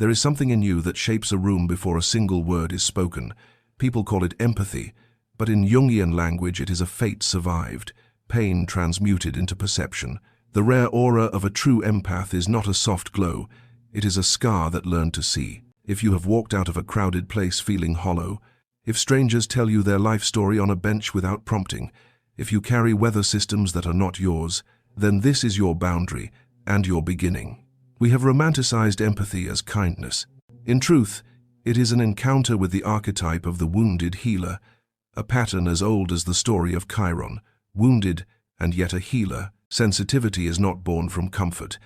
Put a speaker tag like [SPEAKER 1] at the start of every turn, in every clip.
[SPEAKER 1] There is something in you that shapes a room before a single word is spoken. People call it empathy, but in Jungian language it is a fate survived, pain transmuted into perception. The rare aura of a true empath is not a soft glow, it is a scar that learned to see. If you have walked out of a crowded place feeling hollow, if strangers tell you their life story on a bench without prompting, if you carry weather systems that are not yours, then this is your boundary and your beginning. We have romanticized empathy as kindness. In truth, it is an encounter with the archetype of the wounded healer, a pattern as old as the story of Chiron, wounded and yet a healer. Sensitivity is not born from comfort,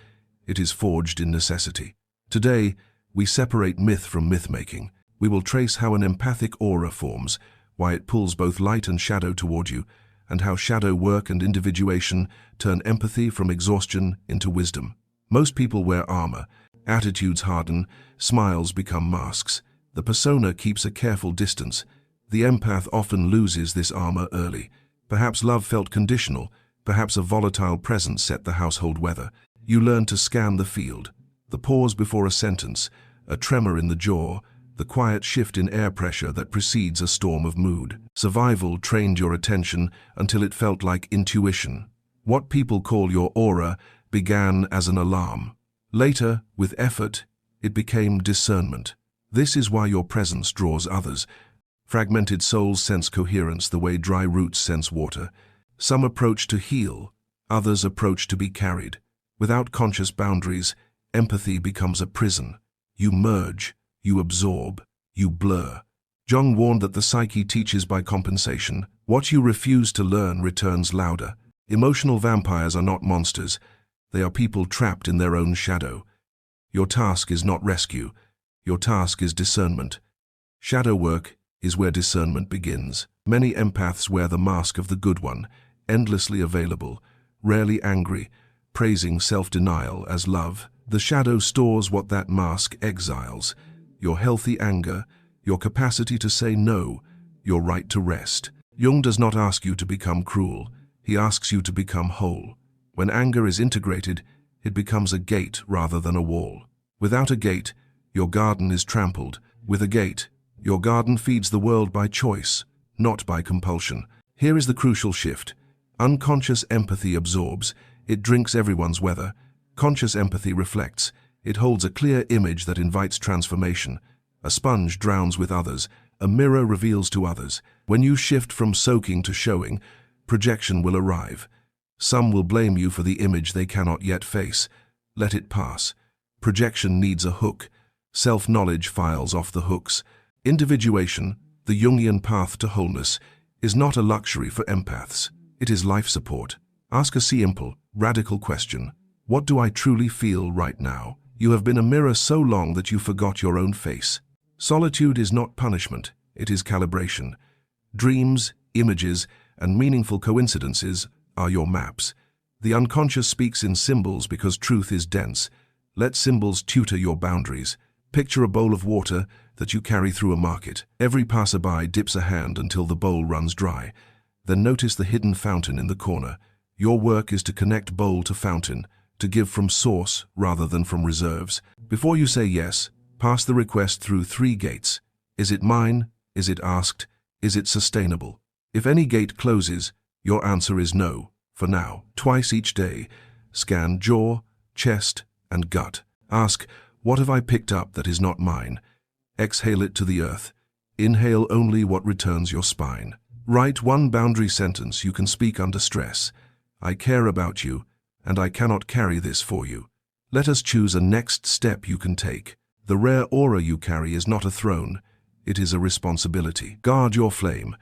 [SPEAKER 1] it is forged in necessity. Today, we separate myth from myth-making. We will trace how an empathic aura forms, why it pulls both light and shadow toward you, and how shadow work and individuation turn empathy from exhaustion into wisdom. Most people wear armor, attitudes harden, smiles become masks. The persona keeps a careful distance. The empath often loses this armor early. Perhaps love felt conditional, perhaps a volatile presence set the household weather. You learn to scan the field. The pause before a sentence, a tremor in the jaw, the quiet shift in air pressure that precedes a storm of mood. Survival trained your attention until it felt like intuition. What people call your aura began as an alarm. Later, with effort, it became discernment. This is why your presence draws others. Fragmented souls sense coherence the way dry roots sense water. Some approach to heal, others approach to be carried. Without conscious boundaries, empathy becomes a prison. You merge, you absorb, you blur. Jung warned that the psyche teaches by compensation. What you refuse to learn returns louder. Emotional vampires are not monsters. They are people trapped in their own shadow. Your task is not rescue. Your task is discernment. Shadow work is where discernment begins. Many empaths wear the mask of the good one, endlessly available, rarely angry, praising self-denial as love. The shadow stores what that mask exiles: your healthy anger, your capacity to say no, your right to rest. Jung does not ask you to become cruel. He asks you to become whole. When anger is integrated, it becomes a gate rather than a wall. Without a gate, your garden is trampled. With a gate, your garden feeds the world by choice, not by compulsion. Here is the crucial shift. Unconscious empathy absorbs. It drinks everyone's weather. Conscious empathy reflects. It holds a clear image that invites transformation. A sponge drowns with others. A mirror reveals to others. When you shift from soaking to showing, projection will arrive. Some will blame you for the image they cannot yet face. Let it pass. Projection needs a hook. Self-knowledge files off the hooks. Individuation, the Jungian path to wholeness, is not a luxury for empaths. It is life support. Ask a simple, radical question. What do I truly feel right now? You have been a mirror so long that you forgot your own face. Solitude is not punishment, it is calibration. Dreams, images, and meaningful coincidences are your maps. The unconscious speaks in symbols because truth is dense. Let symbols tutor your boundaries. Picture a bowl of water that you carry through a market. Every passerby dips a hand until the bowl runs dry. Then notice the hidden fountain in the corner. Your work is to connect bowl to fountain, to give from source rather than from reserves. Before you say yes, pass the request through 3 gates. Is it mine? Is it asked? Is it sustainable? If any gate closes, your answer is no, for now. Twice each day, scan jaw, chest, and gut. Ask, what have I picked up that is not mine? Exhale it to the earth. Inhale only what returns your spine. Write 1 boundary sentence you can speak under stress. I care about you, and I cannot carry this for you. Let us choose a next step you can take. The rare aura you carry is not a throne. It is a responsibility. Guard your flame.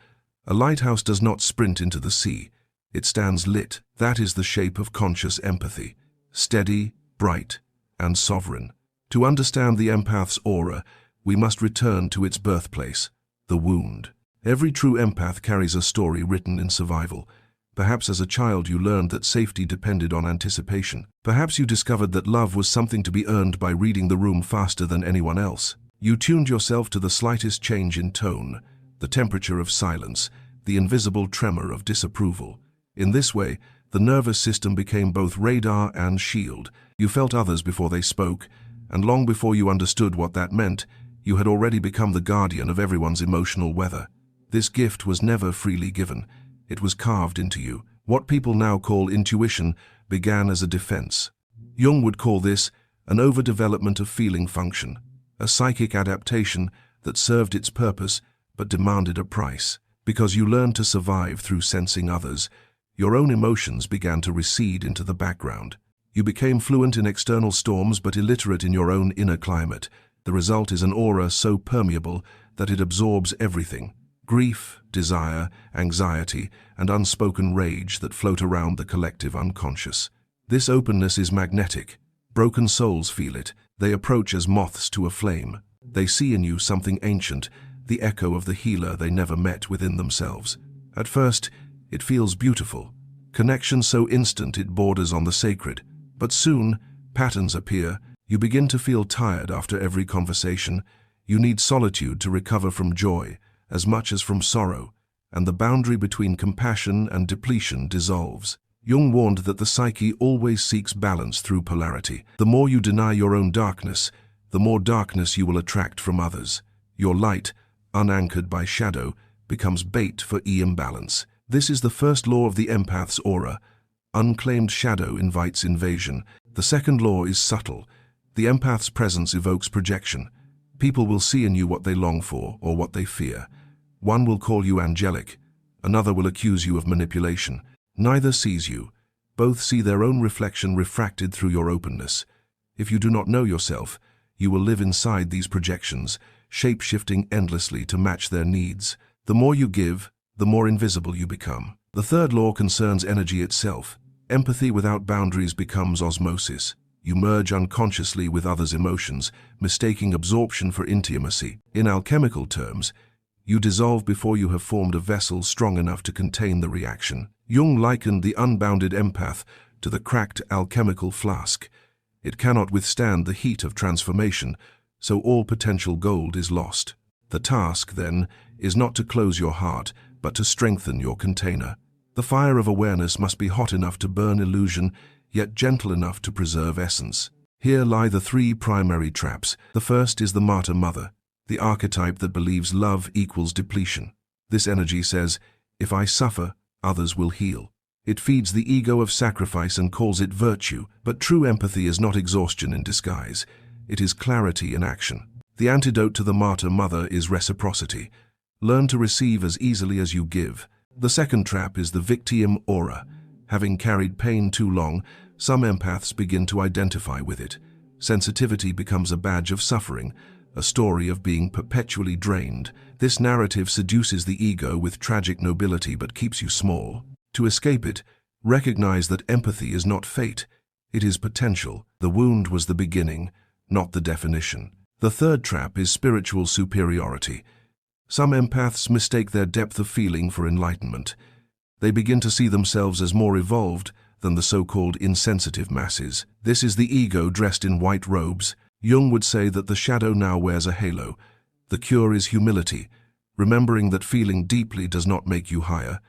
[SPEAKER 1] A lighthouse does not sprint into the sea. It stands lit. That is the shape of conscious empathy. Steady, bright, and sovereign. To understand the empath's aura, we must return to its birthplace, the wound. Every true empath carries a story written in survival. Perhaps as a child you learned that safety depended on anticipation. Perhaps you discovered that love was something to be earned by reading the room faster than anyone else. You tuned yourself to the slightest change in tone, the temperature of silence, the invisible tremor of disapproval. In this way, the nervous system became both radar and shield. You felt others before they spoke, And long before you understood what that meant, you had already become the guardian of everyone's emotional weather. This gift was never freely given. It was carved into you. What people now call intuition began as a defense. Jung would call this an overdevelopment of feeling function, a psychic adaptation that served its purpose but demanded a price. Because you learned to survive through sensing others, your own emotions began to recede into the background. You became fluent in external storms but illiterate in your own inner climate. The result is an aura so permeable that it absorbs everything: grief, desire, anxiety, and unspoken rage that float around the collective unconscious. This openness is magnetic. Broken souls feel it. They approach as moths to a flame. They see in you something ancient, the echo of the healer they never met within themselves. At first, it feels beautiful. Connection so instant it borders on the sacred. But soon, patterns appear. You begin to feel tired after every conversation. You need solitude to recover from joy, as much as from sorrow, and the boundary between compassion and depletion dissolves. Jung warned that the psyche always seeks balance through polarity. The more you deny your own darkness, the more darkness you will attract from others. Your light, unanchored by shadow, becomes bait for imbalance. This is the first law of the empath's aura. Unclaimed shadow invites invasion. The second law is subtle. The empath's presence evokes projection. People will see in you what they long for or what they fear. One will call you angelic. Another will accuse you of manipulation. Neither sees you. Both see their own reflection refracted through your openness. If you do not know yourself, you will live inside these projections, shape-shifting endlessly to match their needs. The more you give, the more invisible you become. The third law concerns energy itself. Empathy without boundaries becomes osmosis. You merge unconsciously with others' emotions, mistaking absorption for intimacy. In alchemical terms, you dissolve before you have formed a vessel strong enough to contain the reaction. Jung likened the unbounded empath to the cracked alchemical flask. It cannot withstand the heat of transformation, so all potential gold is lost. The task, then, is not to close your heart, but to strengthen your container. The fire of awareness must be hot enough to burn illusion, yet gentle enough to preserve essence. Here lie the three primary traps. The first is the martyr mother, the archetype that believes love equals depletion. This energy says, if I suffer, others will heal. It feeds the ego of sacrifice and calls it virtue, but true empathy is not exhaustion in disguise. It is clarity in action. The antidote to the martyr mother is reciprocity. Learn to receive as easily as you give. The second trap is the victim aura. Having carried pain too long, some empaths begin to identify with it. Sensitivity becomes a badge of suffering, a story of being perpetually drained. This narrative seduces the ego with tragic nobility but keeps you small. To escape it, recognize that empathy is not fate, it is potential. The wound was the beginning, not the definition. The third trap is spiritual superiority. Some empaths mistake their depth of feeling for enlightenment. They begin to see themselves as more evolved than the so-called insensitive masses. This is the ego dressed in white robes. Jung would say that the shadow now wears a halo. The cure is humility, remembering that feeling deeply does not make you higher,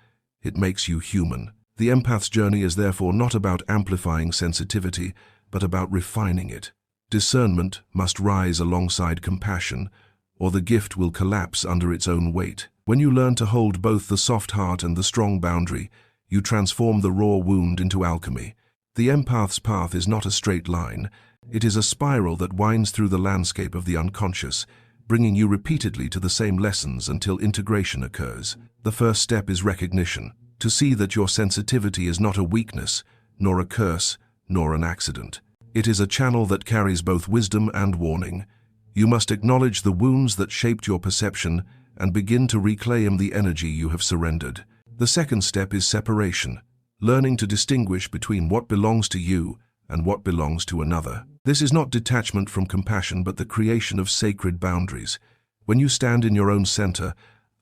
[SPEAKER 1] it makes you human. The empath's journey is therefore not about amplifying sensitivity, but about refining it. Discernment must rise alongside compassion, or the gift will collapse under its own weight. When you learn to hold both the soft heart and the strong boundary, you transform the raw wound into alchemy. The empath's path is not a straight line. It is a spiral that winds through the landscape of the unconscious, bringing you repeatedly to the same lessons until integration occurs. The first step is recognition, to see that your sensitivity is not a weakness, nor a curse, nor an accident. It is a channel that carries both wisdom and warning. You must acknowledge the wounds that shaped your perception and begin to reclaim the energy you have surrendered. The second step is separation, learning to distinguish between what belongs to you and what belongs to another. This is not detachment from compassion, but the creation of sacred boundaries. When you stand in your own center,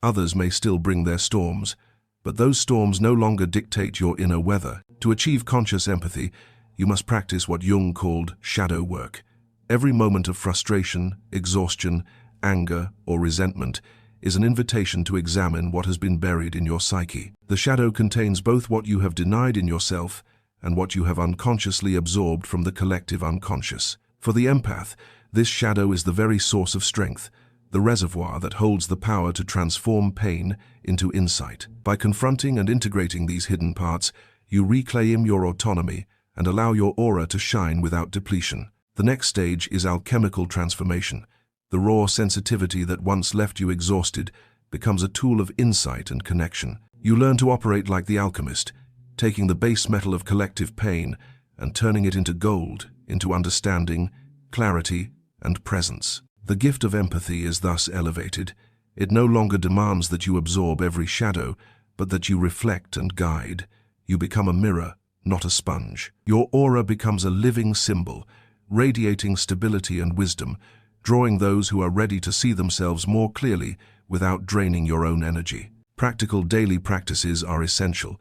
[SPEAKER 1] others may still bring their storms, but those storms no longer dictate your inner weather. To achieve conscious empathy, you must practice what Jung called shadow work. Every moment of frustration, exhaustion, anger, or resentment is an invitation to examine what has been buried in your psyche. The shadow contains both what you have denied in yourself and what you have unconsciously absorbed from the collective unconscious. For the empath, this shadow is the very source of strength, the reservoir that holds the power to transform pain into insight. By confronting and integrating these hidden parts, you reclaim your autonomy and allow your aura to shine without depletion. The next stage is alchemical transformation. The raw sensitivity that once left you exhausted becomes a tool of insight and connection. You learn to operate like the alchemist, taking the base metal of collective pain and turning it into gold, into understanding, clarity, and presence. The gift of empathy is thus elevated. It no longer demands that you absorb every shadow, but that you reflect and guide. You become a mirror, not a sponge. Your aura becomes a living symbol, radiating stability and wisdom, drawing those who are ready to see themselves more clearly without draining your own energy. Practical daily practices are essential.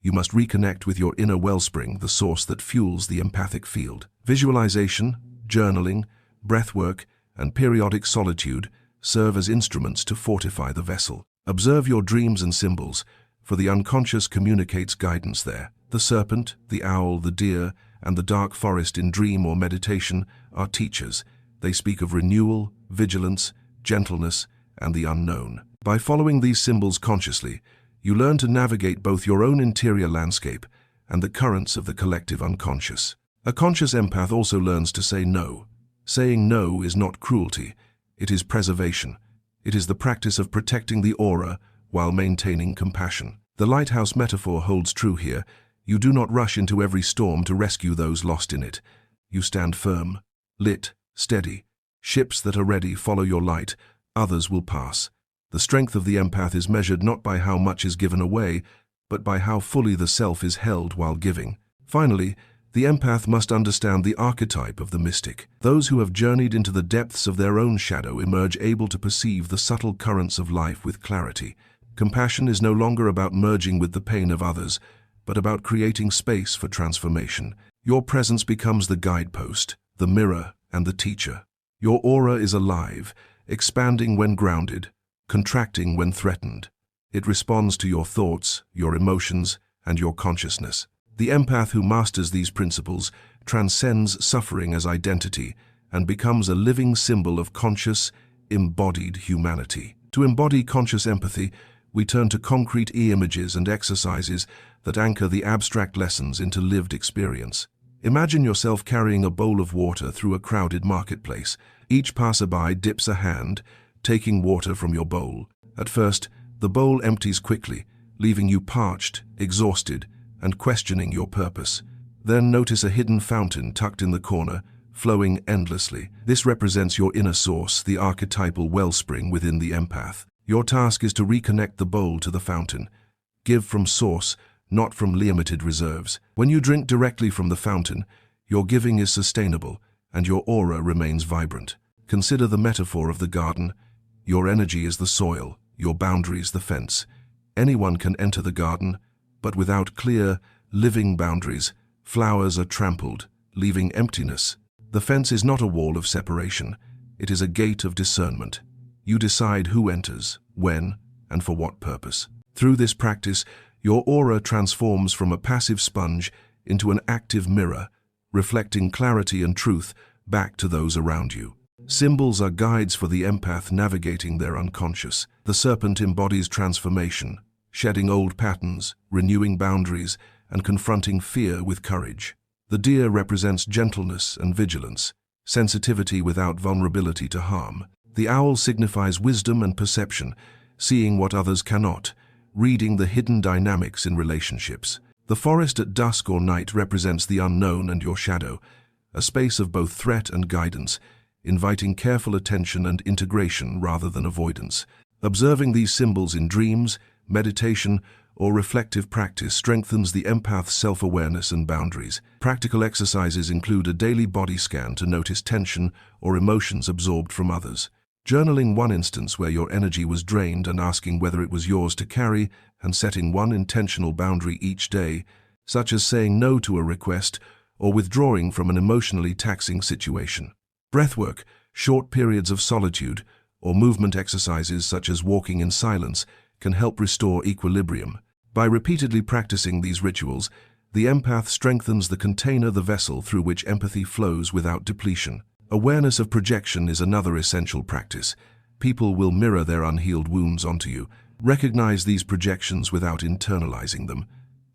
[SPEAKER 1] You must reconnect with your inner wellspring, the source that fuels the empathic field. Visualization, journaling, breathwork, and periodic solitude serve as instruments to fortify the vessel. Observe your dreams and symbols, for the unconscious communicates guidance there. The serpent, the owl, the deer, and the dark forest in dream or meditation are teachers. They speak of renewal, vigilance, gentleness, and the unknown. By following these symbols consciously, you learn to navigate both your own interior landscape and the currents of the collective unconscious. A conscious empath also learns to say no. Saying no is not cruelty, it is preservation. It is the practice of protecting the aura while maintaining compassion. The lighthouse metaphor holds true here. You do not rush into every storm to rescue those lost in it. You stand firm, lit, steady. Ships that are ready follow your light, others will pass. The strength of the empath is measured not by how much is given away, but by how fully the self is held while giving. Finally, the empath must understand the archetype of the mystic. Those who have journeyed into the depths of their own shadow emerge able to perceive the subtle currents of life with clarity. Compassion is no longer about merging with the pain of others, but about creating space for transformation. Your presence becomes the guidepost, the mirror, and the teacher. Your aura is alive, expanding when grounded, contracting when threatened. It responds to your thoughts, your emotions, and your consciousness. The empath who masters these principles transcends suffering as identity and becomes a living symbol of conscious, embodied humanity. To embody conscious empathy, we turn to concrete images and exercises that anchor the abstract lessons into lived experience. Imagine yourself carrying a bowl of water through a crowded marketplace. Each passerby dips a hand, taking water from your bowl. At first, the bowl empties quickly, leaving you parched, exhausted, and questioning your purpose. Then notice a hidden fountain tucked in the corner, flowing endlessly. This represents your inner source, the archetypal wellspring within the empath. Your task is to reconnect the bowl to the fountain. Give from source, not from limited reserves. When you drink directly from the fountain, your giving is sustainable, and your aura remains vibrant. Consider the metaphor of the garden. Your energy is the soil, your boundaries the fence. Anyone can enter the garden, but without clear, living boundaries, flowers are trampled, leaving emptiness. The fence is not a wall of separation. It is a gate of discernment. You decide who enters, when, and for what purpose. Through this practice, your aura transforms from a passive sponge into an active mirror, reflecting clarity and truth back to those around you. Symbols are guides for the empath navigating their unconscious. The serpent embodies transformation, shedding old patterns, renewing boundaries, and confronting fear with courage. The deer represents gentleness and vigilance, sensitivity without vulnerability to harm. The owl signifies wisdom and perception, seeing what others cannot, reading the hidden dynamics in relationships. The forest at dusk or night represents the unknown and your shadow, a space of both threat and guidance, inviting careful attention and integration rather than avoidance. Observing these symbols in dreams, meditation, or reflective practice strengthens the empath's self-awareness and boundaries. Practical exercises include a daily body scan to notice tension or emotions absorbed from others. Journaling one instance where your energy was drained and asking whether it was yours to carry, and setting one intentional boundary each day, such as saying no to a request or withdrawing from an emotionally taxing situation. Breathwork, short periods of solitude, or movement exercises such as walking in silence can help restore equilibrium. By repeatedly practicing these rituals, The empath strengthens the container, the vessel through which empathy flows without depletion. Awareness of projection is another essential practice. People will mirror their unhealed wounds onto you. Recognize these projections without internalizing them.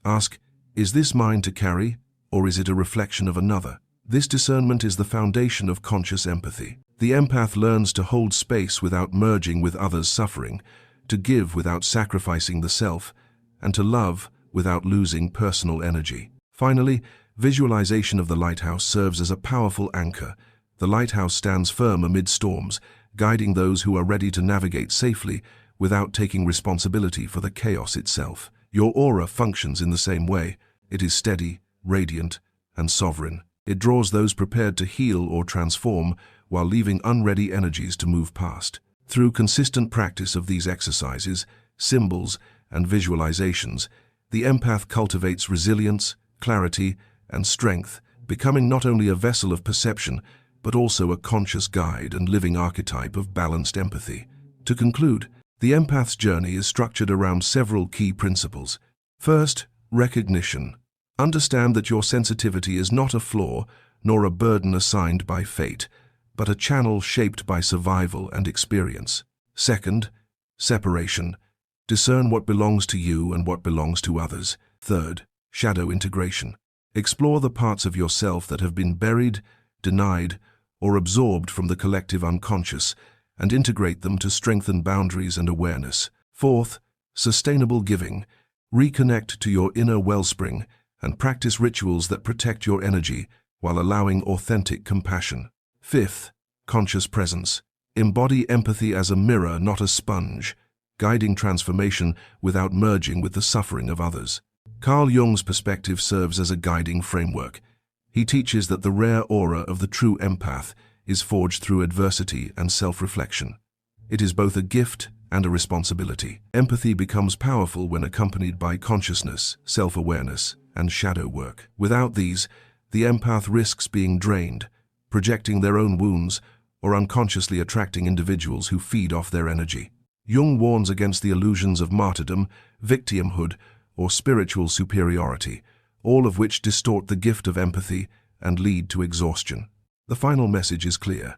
[SPEAKER 1] Ask, is this mine to carry, or is it a reflection of another? This discernment is the foundation of conscious empathy. The empath learns to hold space without merging with others' suffering, to give without sacrificing the self, and to love without losing personal energy. Finally, visualization of the lighthouse serves as a powerful anchor. The lighthouse stands firm amid storms, guiding those who are ready to navigate safely without taking responsibility for the chaos itself. Your aura functions in the same way. It is steady, radiant, and sovereign. It draws those prepared to heal or transform while leaving unready energies to move past. Through consistent practice of these exercises, symbols, and visualizations, the empath cultivates resilience, clarity, and strength, becoming not only a vessel of perception, but also a conscious guide and living archetype of balanced empathy. To conclude, the empath's journey is structured around several key principles. First, recognition. Understand that your sensitivity is not a flaw nor a burden assigned by fate, but a channel shaped by survival and experience. Second, separation. Discern what belongs to you and what belongs to others. Third, shadow integration. Explore the parts of yourself that have been buried, denied, or absorbed from the collective unconscious, and integrate them to strengthen boundaries and awareness. Fourth, sustainable giving. Reconnect to your inner wellspring and practice rituals that protect your energy while allowing authentic compassion. Fifth, conscious presence. Embody empathy as a mirror, not a sponge, guiding transformation without merging with the suffering of others. Carl Jung's perspective serves as a guiding framework. He teaches that the rare aura of the true empath is forged through adversity and self-reflection. It is both a gift and a responsibility. Empathy becomes powerful when accompanied by consciousness, self-awareness, and shadow work. Without these, the empath risks being drained, projecting their own wounds, or unconsciously attracting individuals who feed off their energy. Jung warns against the illusions of martyrdom, victimhood, or spiritual superiority, all of which distort the gift of empathy and lead to exhaustion. The final message is clear.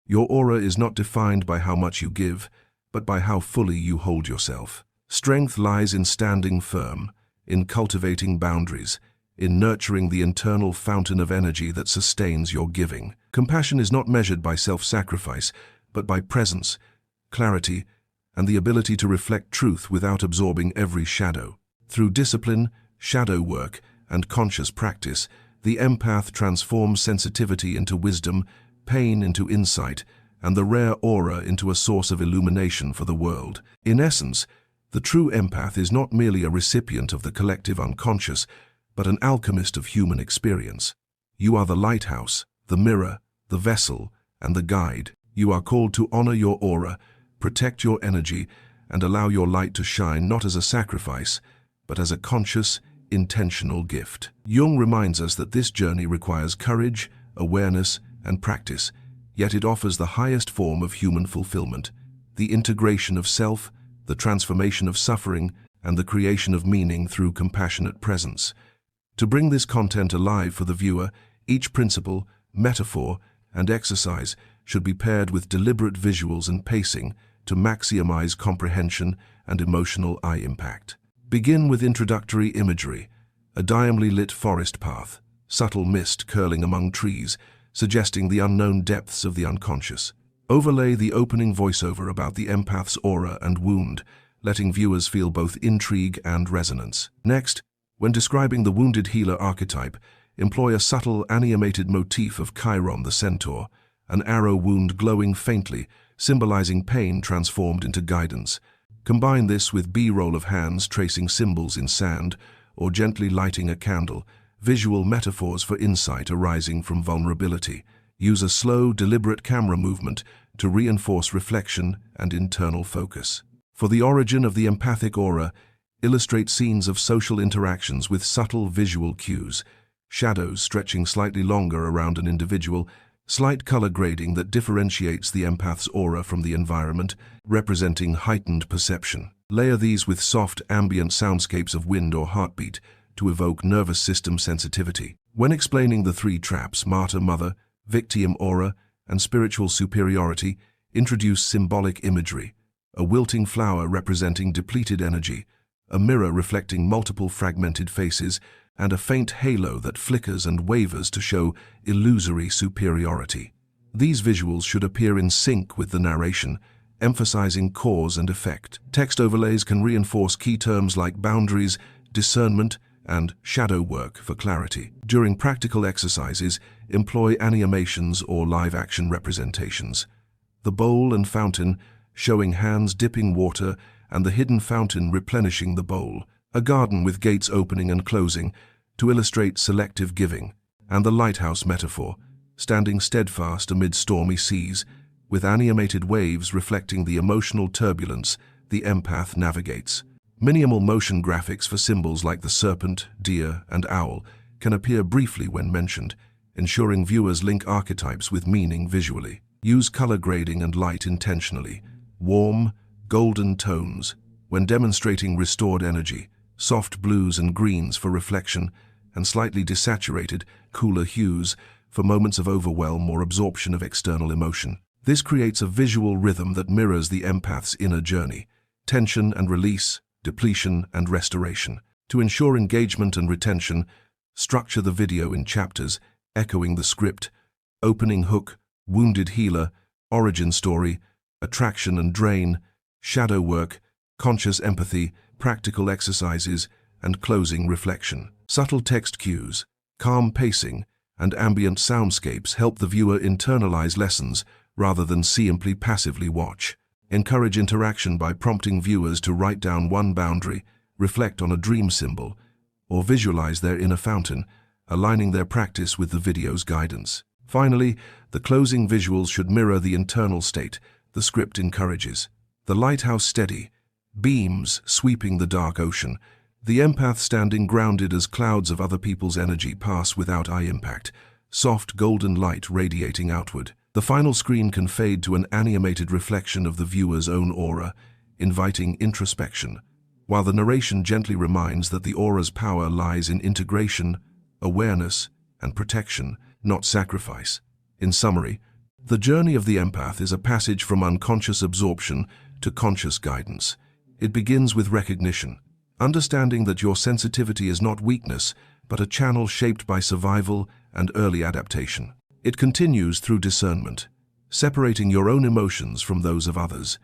[SPEAKER 1] Your aura is not defined by how much you give, but by how fully you hold yourself. Strength lies in standing firm, in cultivating boundaries, in nurturing the internal fountain of energy that sustains your giving. Compassion is not measured by self-sacrifice, but by presence, clarity, and the ability to reflect truth without absorbing every shadow. Through discipline, shadow work, and conscious practice, the empath transforms sensitivity into wisdom, pain into insight, and the rare aura into a source of illumination for the world. In essence, the true empath is not merely a recipient of the collective unconscious, but an alchemist of human experience. You are the lighthouse, the mirror, the vessel, and the guide. You are called to honor your aura, protect your energy, and allow your light to shine not as a sacrifice, but as a conscious, intentional gift. Jung reminds us that this journey requires courage, awareness, and practice, yet it offers the highest form of human fulfillment, the integration of self, the transformation of suffering, and the creation of meaning through compassionate presence. To bring this content alive for the viewer, each principle, metaphor, and exercise should be paired with deliberate visuals and pacing to maximize comprehension and emotional eye impact. Begin with introductory imagery, a dimly lit forest path, subtle mist curling among trees, suggesting the unknown depths of the unconscious. Overlay the opening voiceover about the empath's aura and wound, letting viewers feel both intrigue and resonance. Next, when describing the wounded healer archetype, employ a subtle animated motif of Chiron the centaur, an arrow wound glowing faintly, symbolizing pain transformed into guidance. Combine this with B-roll of hands tracing symbols in sand or gently lighting a candle, visual metaphors for insight arising from vulnerability. Use a slow, deliberate camera movement to reinforce reflection and internal focus. For the origin of the empathic aura, illustrate scenes of social interactions with subtle visual cues, shadows stretching slightly longer around an individual, slight color grading that differentiates the empath's aura from the environment, representing heightened perception. Layer these with soft, ambient soundscapes of wind or heartbeat, to evoke nervous system sensitivity. When explaining the three traps, martyr mother, victim aura, and spiritual superiority, introduce symbolic imagery: a wilting flower representing depleted energy, a mirror reflecting multiple fragmented faces, and a faint halo that flickers and wavers to show illusory superiority. These visuals should appear in sync with the narration, emphasizing cause and effect. Text overlays can reinforce key terms like boundaries, discernment, and shadow work for clarity. During practical exercises, employ animations or live-action representations. The bowl and fountain, showing hands dipping water, and the hidden fountain replenishing the bowl. A garden with gates opening and closing, to illustrate selective giving. And the lighthouse metaphor, standing steadfast amid stormy seas, with animated waves reflecting the emotional turbulence the empath navigates. Minimal motion graphics for symbols like the serpent, deer, and owl can appear briefly when mentioned, ensuring viewers link archetypes with meaning visually. Use color grading and light intentionally. Warm, golden tones when demonstrating restored energy, soft blues and greens for reflection, and slightly desaturated, cooler hues for moments of overwhelm or absorption of external emotion. This creates a visual rhythm that mirrors the empath's inner journey: tension and release, depletion and restoration. To ensure engagement and retention, structure the video in chapters, echoing the script: opening hook, wounded healer, origin story, attraction and drain, shadow work, conscious empathy, practical exercises, and closing reflection. Subtle text cues, calm pacing, and ambient soundscapes help the viewer internalize lessons rather than simply passively watch. Encourage interaction by prompting viewers to write down one boundary, reflect on a dream symbol, or visualize their inner fountain, aligning their practice with the video's guidance. Finally, the closing visuals should mirror the internal state the script encourages. The lighthouse steady, beams sweeping the dark ocean, the empath standing grounded as clouds of other people's energy pass without eye impact, soft golden light radiating outward. The final screen can fade to an animated reflection of the viewer's own aura, inviting introspection, while the narration gently reminds that the aura's power lies in integration, awareness, and protection, not sacrifice. In summary, the journey of the empath is a passage from unconscious absorption to conscious guidance. It begins with recognition, understanding that your sensitivity is not weakness, but a channel shaped by survival and early adaptation. It continues through discernment, separating your own emotions from those of others,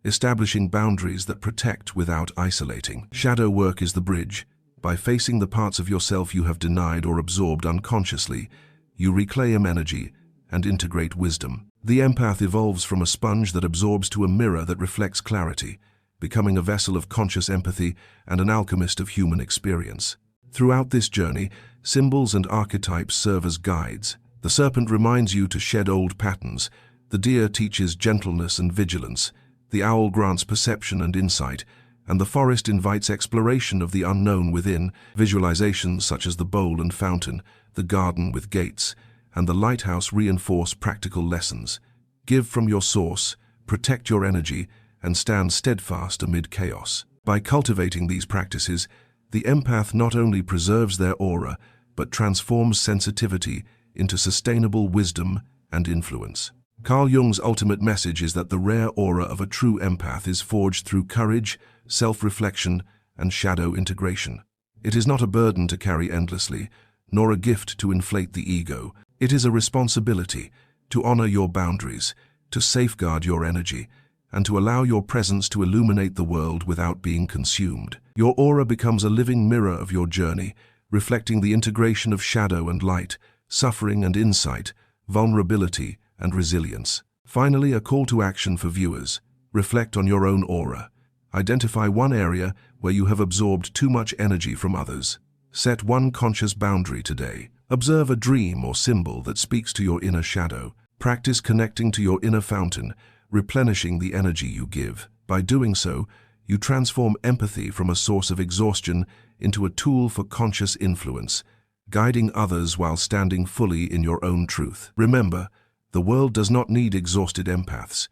[SPEAKER 1] establishing boundaries that protect without isolating. Shadow work is the bridge. By facing the parts of yourself you have denied or absorbed unconsciously, you reclaim energy and integrate wisdom. The empath evolves from a sponge that absorbs to a mirror that reflects clarity, becoming a vessel of conscious empathy and an alchemist of human experience. Throughout this journey, symbols and archetypes serve as guides. The serpent reminds you to shed old patterns, the deer teaches gentleness and vigilance, the owl grants perception and insight, and the forest invites exploration of the unknown within. Visualizations such as the bowl and fountain, the garden with gates, and the lighthouse reinforce practical lessons. Give from your source, protect your energy, and stand steadfast amid chaos. By cultivating these practices, the empath not only preserves their aura, but transforms sensitivity into sustainable wisdom and influence. Carl Jung's ultimate message is that the rare aura of a true empath is forged through courage, self-reflection, and shadow integration. It is not a burden to carry endlessly, nor a gift to inflate the ego. It is a responsibility to honor your boundaries, to safeguard your energy, and to allow your presence to illuminate the world without being consumed. Your aura becomes a living mirror of your journey, reflecting the integration of shadow and light, suffering and insight, vulnerability and resilience. Finally, a call to action for viewers. Reflect on your own aura. Identify one area where you have absorbed too much energy from others. Set one conscious boundary today. Observe a dream or symbol that speaks to your inner shadow. Practice connecting to your inner fountain, replenishing the energy you give. By doing so, you transform empathy from a source of exhaustion into a tool for conscious influence, guiding others while standing fully in your own truth. Remember, the world does not need exhausted empaths.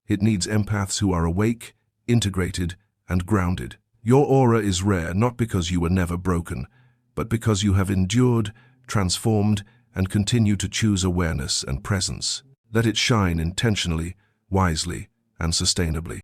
[SPEAKER 1] It needs empaths who are awake, integrated, and grounded. Your aura is rare not because you were never broken, but because you have endured, transformed, and continue to choose awareness and presence. Let it shine intentionally, wisely, and sustainably.